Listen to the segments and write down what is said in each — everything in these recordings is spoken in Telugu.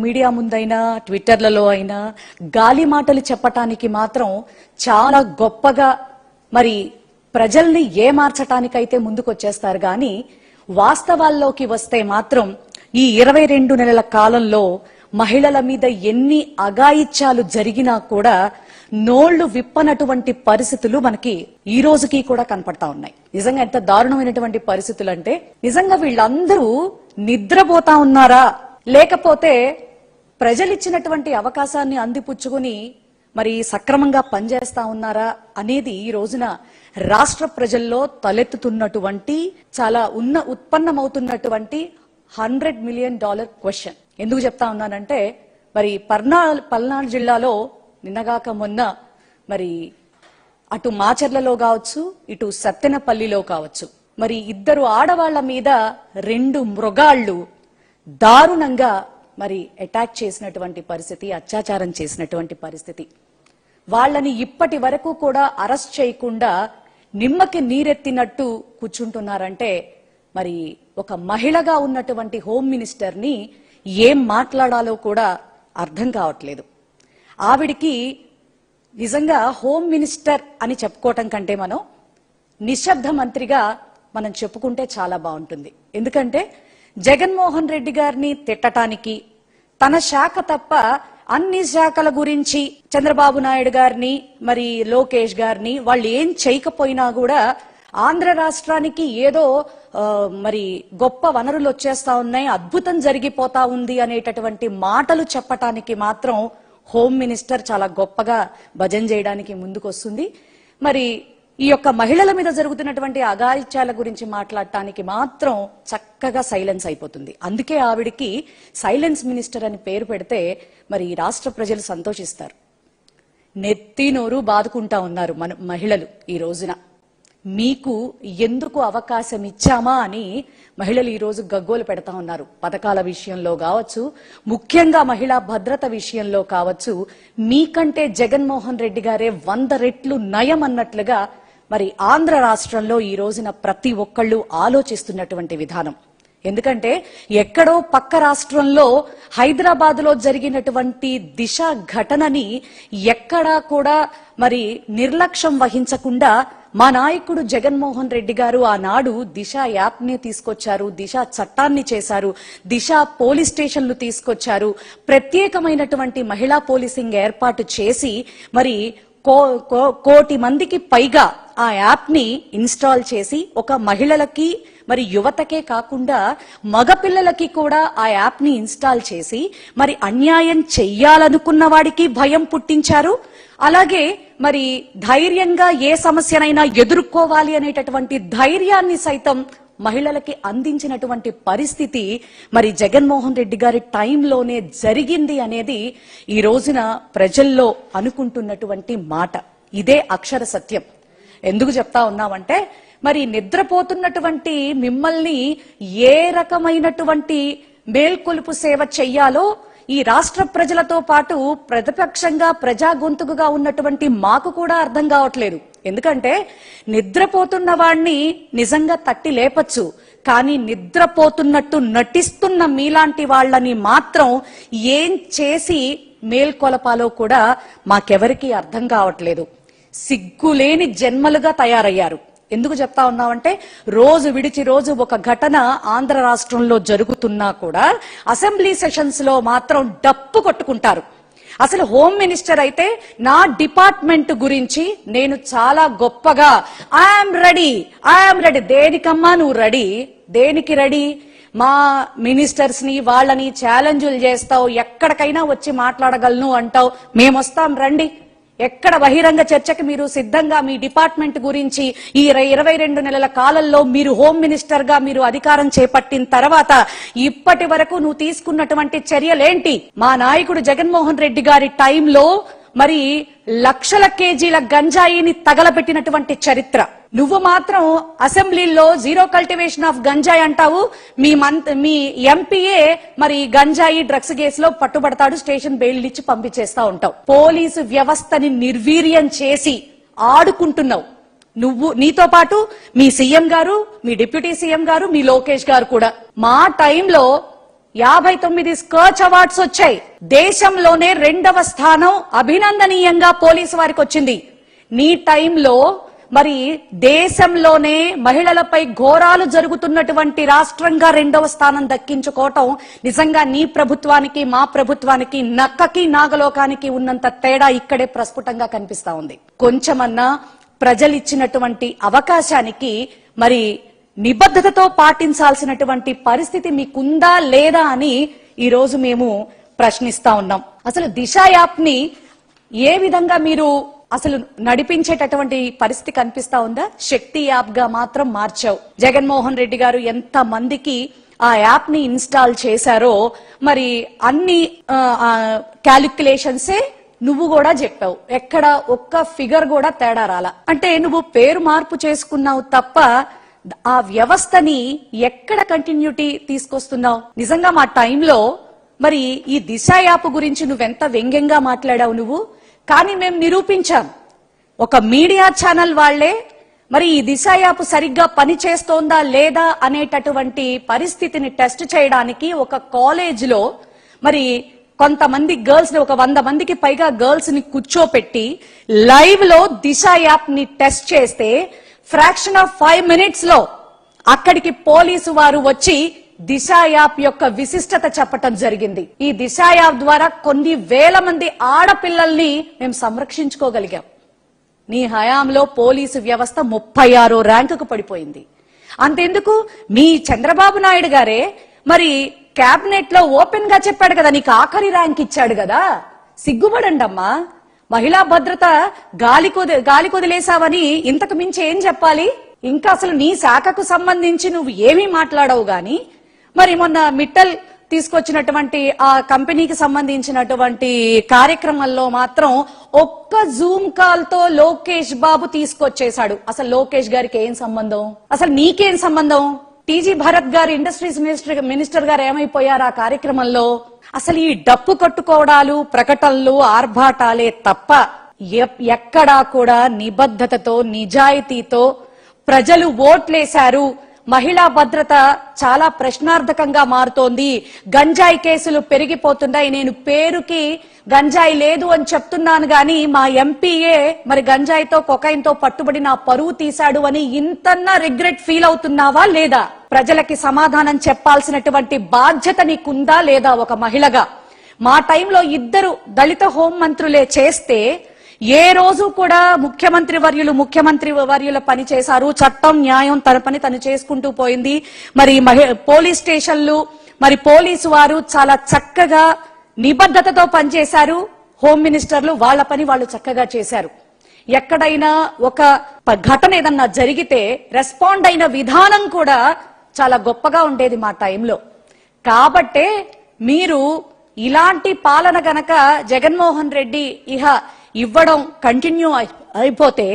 మీడియా ముందైనా ట్విట్టర్లలో అయినా గాలి మాటలు చెప్పటానికి మాత్రం చాలా గొప్పగా మరి ప్రజల్ని ఏమార్చటానికైతే ముందుకొచ్చేస్తారు గాని వాస్తవాల్లోకి వస్తే మాత్రం ఈ 22 నెలల కాలంలో మహిళల మీద ఎన్ని అఘాయిత్యాలు జరిగినా కూడా నోళ్లు విప్పనటువంటి పరిస్థితులు మనకి ఈ రోజుకి కూడా కనపడతా ఉన్నాయి. నిజంగా ఎంత దారుణమైనటువంటి పరిస్థితులు అంటే నిజంగా వీళ్ళందరూ నిద్రపోతా ఉన్నారా లేకపోతే ప్రజలిచ్చినటువంటి అవకాశాన్ని అందిపుచ్చుకుని మరి సక్రమంగా పనిచేస్తా ఉన్నారా అనేది ఈ రోజున రాష్ట్ర ప్రజల్లో తలెత్తుతున్నటువంటి చాలా ఉత్పన్నమవుతున్నటువంటి $100 మిలియన్ క్వశ్చన్. ఎందుకు చెప్తా ఉన్నానంటే మరి పల్నాడు జిల్లాలో నిన్నగాక మొన్న మరి అటు మాచర్లలో కావచ్చు ఇటు సత్తెనపల్లిలో కావచ్చు మరి 2 ఆడవాళ్ల మీద 2 మృగాళ్లు దారుణంగా మరి అటాక్ చేసినటువంటి పరిస్థితి, అత్యాచారం చేసినటువంటి పరిస్థితి. వాళ్ళని ఇప్పటి వరకు కూడా అరెస్ట్ చేయకుండా నిమ్మకి నీరెత్తినట్టు కూర్చుంటున్నారంటే మరి ఒక మహిళగా ఉన్నటువంటి హోమ్ మినిస్టర్ ని ఏం మాట్లాడాలో కూడా అర్థం కావట్లేదు. ఆవిడికి నిజంగా హోమ్ మినిస్టర్ అని చెప్పుకోవటం కంటే మనం నిశ్శబ్ద మంత్రిగా మనం చెప్పుకుంటే చాలా బాగుంటుంది. ఎందుకంటే జగన్మోహన్ రెడ్డి గారిని తిట్టడానికి తన శాఖ తప్ప అన్ని శాఖల గురించి చంద్రబాబు నాయుడు గారిని మరి లోకేష్ గారిని వాళ్ళు ఏం చేయకపోయినా కూడా ఆంధ్ర రాష్ట్రానికి ఏదో మరి గొప్ప వనరులు వచ్చేస్తా ఉన్నాయి, అద్భుతం జరిగిపోతా ఉంది అనేటటువంటి మాటలు చెప్పటానికి మాత్రం హోమ్ మినిస్టర్ చాలా గొప్పగా భజన చేయడానికి ముందుకొస్తుంది. మరి ఈ యొక్క మహిళల మీద జరుగుతున్నటువంటి అఘాయిత్యాల గురించి మాట్లాడటానికి మాత్రం చక్కగా సైలెన్స్ అయిపోతుంది. అందుకే ఆవిడికి సైలెన్స్ మినిస్టర్ అని పేరు పెడితే మరి రాష్ట్ర ప్రజలు సంతోషిస్తారు. నెత్తి నోరు బాదుకుంటా ఉన్నారు మన మహిళలు ఈ రోజున. మీకు ఎందుకు అవకాశం ఇచ్చామా అని మహిళలు ఈ రోజు గగ్గోలు పెడతా ఉన్నారు. పథకాల విషయంలో కావచ్చు, ముఖ్యంగా మహిళా భద్రత విషయంలో కావచ్చు, మీకంటే జగన్మోహన్ రెడ్డి గారే 100 రెట్లు నయం అన్నట్లుగా మరి ఆంధ్ర రాష్ట్రంలో ఈ రోజున ప్రతి ఒక్కళ్ళు ఆలోచిస్తున్నటువంటి విధానం. ఎందుకంటే ఎక్కడో పక్క రాష్ట్రంలో హైదరాబాద్ లో జరిగినటువంటి దిశ ఘటనని ఎక్కడా కూడా మరి నిర్లక్ష్యం వహించకుండా మా నాయకుడు జగన్మోహన్ రెడ్డి గారు ఆనాడు దిశ యాప్ ని తీసుకొచ్చారు, దిశ చట్టాన్ని చేశారు, దిశ పోలీస్ స్టేషన్లు తీసుకొచ్చారు, ప్రత్యేకమైనటువంటి మహిళా పోలీసింగ్ ఏర్పాటు చేసి మరి 1 కోటి మందికి పైగా ఆ యాప్ ని ఇన్స్టాల్ చేసి ఒక మహిళలకి మరి యువతకే కాకుండా మగపిల్లలకి కూడా ఆ యాప్ ని ఇన్స్టాల్ చేసి మరి అన్యాయం చెయ్యాలనుకున్న వాడికి భయం పుట్టించారు. అలాగే మరి ధైర్యంగా ఏ సమస్యనైనా ఎదుర్కోవాలి అనేటటువంటి ధైర్యాన్ని సైతం మహిళలకి అందించినటువంటి పరిస్థితి మరి జగన్మోహన్ రెడ్డి గారి టైంలోనే జరిగింది అనేది ఈ రోజున ప్రజల్లో అనుకుంటున్నటువంటి మాట. ఇదే అక్షర సత్యం. ఎందుకు చెప్తా ఉన్నామంటే మరి నిద్రపోతున్నటువంటి మిమ్మల్ని ఏ రకమైనటువంటి మేల్కొలుపు సేవ చెయ్యాలో ఈ రాష్ట్ర ప్రజలతో పాటు ప్రతిపక్షంగా ప్రజా గొంతుకుగా ఉన్నటువంటి మాకు కూడా అర్థం కావట్లేదు. ఎందుకంటే నిద్రపోతున్న వాణ్ణి నిజంగా తట్టి లేపచ్చు, కానీ నిద్రపోతున్నట్టు నటిస్తున్న మీలాంటి వాళ్ళని మాత్రం ఏం చేసి మేల్కొలపాలో కూడా మాకెవరికి అర్థం కావట్లేదు. సిగ్గులేని జన్మలుగా తయారయ్యారు. ఎందుకు చెప్తా ఉన్నామంటే రోజు విడిచి రోజు ఒక ఘటన ఆంధ్ర రాష్ట్రంలో జరుగుతున్నా కూడా అసెంబ్లీ సెషన్స్ లో మాత్రం డప్పు కొట్టుకుంటారు. అసలు హోమ్ మినిస్టర్ అయితే నా డిపార్ట్మెంట్ గురించి నేను చాలా గొప్పగా ఐఎమ్ రెడీ. దేనికమ్మా నువ్వు రెడీ? దేనికి రెడీ? మా మినిస్టర్స్ ని వాళ్ళని ఛాలెంజ్లు చేస్తావు, ఎక్కడికైనా వచ్చి మాట్లాడగలను అంటావు, మేమొస్తాం రండి. ఎక్కడ బహిరంగ చర్చకి మీరు సిద్ధంగా మీ డిపార్ట్మెంట్ గురించి ఈ 22 నెలల కాలంలో మీరు హోమ్ మినిస్టర్ గా మీరు అధికారం చేపట్టిన తర్వాత ఇప్పటి వరకు నువ్వు తీసుకున్నటువంటి చర్యలేంటి? మా నాయకుడు జగన్మోహన్ రెడ్డి గారి టైంలో మరి లక్షల కేజీల గంజాయిని తగలబెట్టినటువంటి చరిత్ర. నువ్వు మాత్రం అసెంబ్లీలో జీరో కల్టివేషన్ ఆఫ్ గంజాయి అంటావు. మీ ఎంపీఏ మరి గంజాయి డ్రగ్స్ కేసులో పట్టుబడతాడు, స్టేషన్ బెయిల్ ఇచ్చి పంపించేస్తా ఉంటావు. పోలీసు వ్యవస్థని నిర్వీర్యం చేసి ఆడుకుంటున్నావు. నువ్వు, నీతో పాటు మీ సీఎం గారు, మీ డిప్యూటీ సీఎం గారు, మీ లోకేష్ గారు కూడా. మా టైంలో 59 స్కర్చ్ అవార్డ్స్ వచ్చాయి. దేశంలోనే 2వ స్థానం అభినందనీయంగా పోలీసు వారికి వచ్చింది. నీ టైంలో మరి దేశంలోనే మహిళలపై ఘోరాలు జరుగుతున్నటువంటి రాష్ట్రంగా 2వ స్థానం దక్కించుకోవటం నిజంగా నీ ప్రభుత్వానికి మా ప్రభుత్వానికి నక్కకి నాగలోకానికి ఉన్నంత తేడా ఇక్కడే ప్రస్ఫుటంగా కనిపిస్తా ఉంది. కొంచెమన్నా ప్రజలిచ్చినటువంటి అవకాశానికి మరి నిబద్ధతతో పాటించాల్సినటువంటి పరిస్థితి మీకుందా లేదా అని ఈ రోజు మేము ప్రశ్నిస్తా ఉన్నాం. అసలు దిశ యాప్ ని ఏ విధంగా మీరు అసలు నడిపించేటటువంటి పరిస్థితి కనిపిస్తా ఉందా? శక్తి యాప్ గా మాత్రం మార్చావు. జగన్మోహన్ రెడ్డి గారు ఎంత మందికి ఆ యాప్ ని ఇన్స్టాల్ చేశారో మరి అన్ని క్యాలిక్యులేషన్సే నువ్వు కూడా చెప్పావు. ఎక్కడ ఒక్క ఫిగర్ కూడా తేడా రాలా. అంటే నువ్వు పేరు మార్పు చేసుకున్నావు తప్ప ఆ వ్యవస్థని ఎక్కడ కంటిన్యూటీ తీసుకొస్తున్నావు? నిజంగా మా టైంలో మరి ఈ దిశ యాప్ గురించి నువ్వెంత వ్యంగ్యంగా మాట్లాడావు నువ్వు. కానీ మేము నిరూపించాం. ఒక మీడియా ఛానల్ వాళ్లే మరి ఈ దిశ యాప్ సరిగ్గా పని చేస్తోందా లేదా అనేటటువంటి పరిస్థితిని టెస్ట్ చేయడానికి ఒక కాలేజ్ లో మరి కొంతమంది గర్ల్స్ ని, ఒక 100 మందికి పైగా గర్ల్స్ ని కూర్చోపెట్టి లైవ్ లో దిశ యాప్ ని టెస్ట్ చేస్తే ఫ్రాక్షన్ ఆఫ్ 5 minutes లో అక్కడికి పోలీసు వారు వచ్చి దిశ యాప్ యొక్క విశిష్టత చెప్పటం జరిగింది. ఈ దిశ యాప్ ద్వారా కొన్ని వేల మంది ఆడపిల్లల్ని మేము సంరక్షించుకోగలిగాం. నీ హయాంలో పోలీసు వ్యవస్థ 36వ ర్యాంకుకు పడిపోయింది. అంతెందుకు, మీ చంద్రబాబు నాయుడు గారే మరి కేబినెట్ లో ఓపెన్ గా చెప్పాడు కదా, నీకు ఆఖరి ర్యాంక్ ఇచ్చాడు కదా. సిగ్గుపడండి అమ్మా. మహిళా భద్రత గాలి కొదిలేసావని ఇంతకు మించి ఏం చెప్పాలి? ఇంకా అసలు నీ శాఖకు సంబంధించి నువ్వు ఏమీ మాట్లాడవు గాని మరి మొన్న మిట్టల్ తీసుకొచ్చినటువంటి ఆ కంపెనీకి సంబంధించినటువంటి కార్యక్రమంలో మాత్రం ఒక్క జూమ్ కాల్ తో లోకేష్ బాబు తీసుకొచ్చేశాడు. అసలు లోకేష్ గారికి ఏం సంబంధం? అసలు నీకేం సంబంధం? టీజీ భరత్ గారు ఇండస్ట్రీస్ మినిస్టర్ గారు ఏమైపోయారు ఆ కార్యక్రమంలో? అసలు ఈ డప్పు కట్టుకోవడాలు, ప్రకటనలు, ఆర్భాటాలే తప్ప ఎక్కడా కూడా నిబద్ధతతో నిజాయితీతో ప్రజలు ఓట్లేశారు, మహిళా భద్రత చాలా ప్రశ్నార్థకంగా మారుతోంది, గంజాయి కేసులు పెరిగిపోతున్నాయి. నేను పేరుకి గంజాయి లేదు అని చెప్తున్నాను గాని మా ఎంపీఏ మరి గంజాయితో కొకైన్తో పట్టుబడి నా పరువు తీశాడు అని ఇంతన్నా రిగ్రెట్ ఫీల్ అవుతున్నావా లేదా? ప్రజలకి సమాధానం చెప్పాల్సినటువంటి బాధ్యత నీకుందా లేదా ఒక మహిళగా? మా టైంలో 2 దళిత హోం మంత్రులే చేస్తే ఏ రోజు కూడా ముఖ్యమంత్రి వర్యుల పని చేశారు. చట్టం, న్యాయం తన పని తను చేసుకుంటూ పోయింది. మరి పోలీస్ స్టేషన్లు, మరి పోలీసు వారు చాలా చక్కగా నిబద్ధతతో పనిచేశారు. హోం మినిస్టర్లు వాళ్ళ పని వాళ్ళు చక్కగా చేశారు. ఎక్కడైనా ఒక ఘటన ఏదన్నా జరిగితే రెస్పాండ్ అయిన విధానం కూడా చాలా గొప్పగా ఉండేది మా టైంలో. కాబట్టే మీరు ఇలాంటి పాలన గనక జగన్మోహన్ రెడ్డి ఇవ్వడం కంటిన్యూ అయిపోతే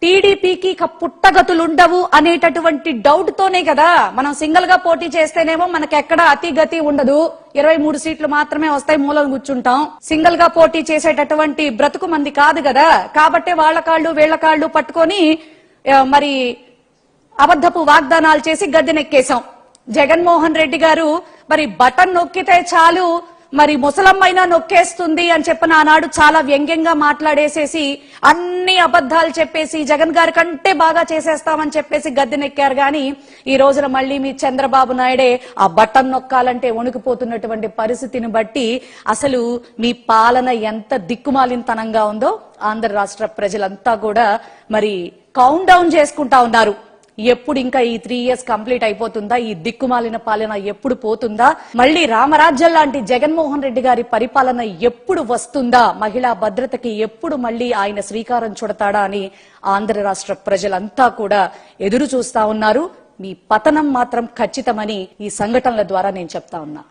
టీడీపీకి పుట్టగతులుండవు అనేటటువంటి డౌట్ తోనే కదా మనం సింగిల్ గా పోటీ చేస్తేనేమో మనకెక్కడ అతిగతి ఉండదు, 23 సీట్లు మాత్రమే వస్తాయి, మూలం కూర్చుంటాం. సింగిల్ గా పోటీ చేసేటటువంటి బ్రతుకు మంది కాదు కదా. కాబట్టే వాళ్ళ కాళ్ళు వీళ్ల కాళ్ళు పట్టుకొని మరి అబద్ధపు వాగ్దానాలు చేసి గద్దెనెక్కేశాం. జగన్మోహన్ రెడ్డి గారు మరి బటన్ నొక్కితే చాలు మరి ముసలమ్మైనా నొక్కేస్తుంది అని చెప్పిన ఆనాడు చాలా వ్యంగ్యంగా మాట్లాడేసేసి అన్ని అబద్ధాలు చెప్పేసి జగన్ గారి కంటే బాగా చేసేస్తామని చెప్పేసి గద్దెనెక్కారు. గాని ఈ రోజున మళ్ళీ మీ చంద్రబాబు నాయుడే ఆ బటన్ నొక్కాలంటే వణుకుపోతున్నటువంటి పరిస్థితిని బట్టి అసలు మీ పాలన ఎంత దిక్కుమాలినతనంగా ఉందో ఆంధ్ర రాష్ట్ర ప్రజలంతా కూడా మరి కౌంట్ డౌన్ చేసుకుంటా ఉన్నారు. ఎప్పుడు ఇంకా ఈ 3 years కంప్లీట్ అయిపోతుందా? ఈ దిక్కుమాలిన పాలన ఎప్పుడు పోతుందా? మళ్ళీ రామరాజ్యం లాంటి జగన్మోహన్ రెడ్డి గారి పరిపాలన ఎప్పుడు వస్తుందా? మహిళా భద్రతకి ఎప్పుడు మళ్ళీ ఆయన శ్రీకారం చుడతాడా అని ఆంధ్ర రాష్ట్ర ప్రజలంతా కూడా ఎదురు చూస్తా ఉన్నారు. మీ పతనం మాత్రం ఖచ్చితమని ఈ సంఘటనల ద్వారా నేను చెప్తా ఉన్నా.